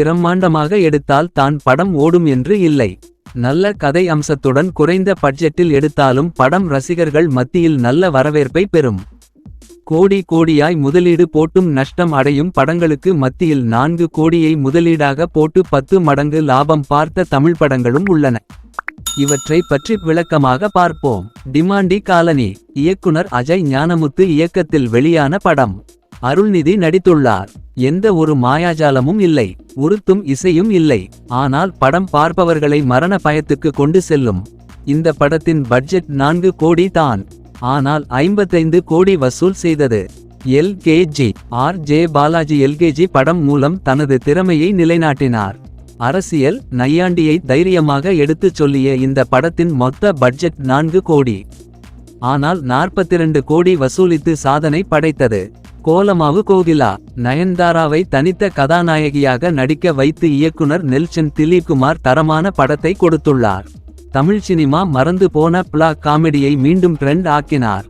பிரம்மாண்டமாக எடுத்தால் தான் படம் ஓடும் என்று இல்லை. நல்ல கதை அம்சத்துடன் குறைந்த பட்ஜெட்டில் எடுத்தாலும் படம் ரசிகர்கள் மத்தியில் நல்ல வரவேற்பை பெறும். கோடி கோடியாய் முதலீடு போட்டும் நஷ்டம் அடையும் படங்களுக்கு மத்தியில் 4 கோடியை முதலீடாக போட்டு 10 மடங்கு லாபம் பார்த்த தமிழ் படங்களும் உள்ளன. இவற்றை பற்றி விளக்கமாக பார்ப்போம். டிமாண்டி காலனி. இயக்குனர் அஜய் ஞானமுத்து இயக்கத்தில் வெளியான படம். அருள்நிதி நடித்துள்ளார். எந்த ஒரு மாயாஜாலமும் இல்லை, உறுத்தும் இசையும் இல்லை. ஆனால் படம் பார்ப்பவர்களை மரண பயத்துக்கு கொண்டு செல்லும். இந்த படத்தின் பட்ஜெட் 4 கோடி தான். ஆனால் 55 கோடி வசூல் செய்தது. எல்கேஜி. ஆர்.ஜே. பாலாஜி எல்கேஜி படம் மூலம் தனது திறமையை நிலைநாட்டினார். அரசியல் நையாண்டியை தைரியமாக எடுத்துச் சொல்லிய இந்த படத்தின் மொத்த பட்ஜெட் 4 கோடி. ஆனால் 42 கோடி வசூலித்து சாதனை படைத்தது. கோலமாவு கோகிலா. நயன்தாராவை தனித்த கதாநாயகியாக நடிக்க வைத்து இயக்குனர் நெல்சன் திலீப்குமார் தரமான படத்தை கொடுத்துள்ளார். தமிழ் சினிமா மறந்து போன பிளாக் காமெடியை மீண்டும் ட்ரெண்ட் ஆக்கினார்.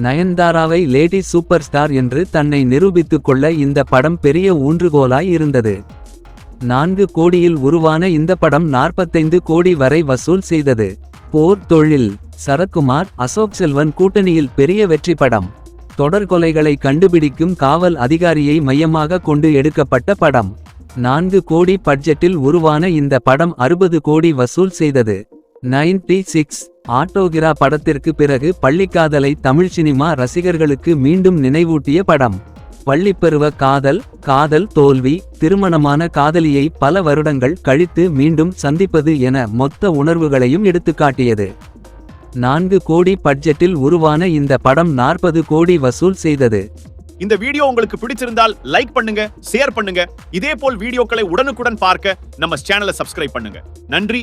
நயன்தாராவை லேடி சூப்பர் ஸ்டார் என்று தன்னை நிரூபித்துக் கொள்ள இந்த படம் பெரிய ஊன்றுகோலாய் இருந்தது. 4 கோடியில் உருவான இந்த படம் 45 கோடி வரை வசூல் செய்தது. போர் தொழில். சரத்குமார் அசோக் செல்வன் கூட்டணியில் பெரிய வெற்றி படம். தொடர் கொலைகளை கண்டுபிடிக்கும் காவல் அதிகாரியை மையமாக கொண்டு எடுக்கப்பட்ட படம். 4 கோடி பட்ஜெட்டில் உருவான இந்த படம் 60 கோடி வசூல் செய்தது. 96. ஆட்டோகிரா படத்திற்கு பிறகு பள்ளிக்காதலை தமிழ் சினிமா ரசிகர்களுக்கு மீண்டும் நினைவூட்டிய படம். பள்ளிப்பருவ காதல், காதல் தோல்வி, திருமணமான காதலியை பல வருடங்கள் கழித்து மீண்டும் சந்திப்பது என மொத்த உணர்வுகளையும் எடுத்துக்காட்டியது. 4 கோடி பட்ஜெட்டில் உருவான இந்த படம் 40 கோடி வசூல் செய்தது. இந்த வீடியோ உங்களுக்கு பிடிச்சிருந்தால் லைக் பண்ணுங்க, ஷேர் பண்ணுங்க. இதே போல் வீடியோக்களை உடனுக்குடன் பார்க்க நம்ம சேனலை சப்ஸ்கிரைப் பண்ணுங்க. நன்றி.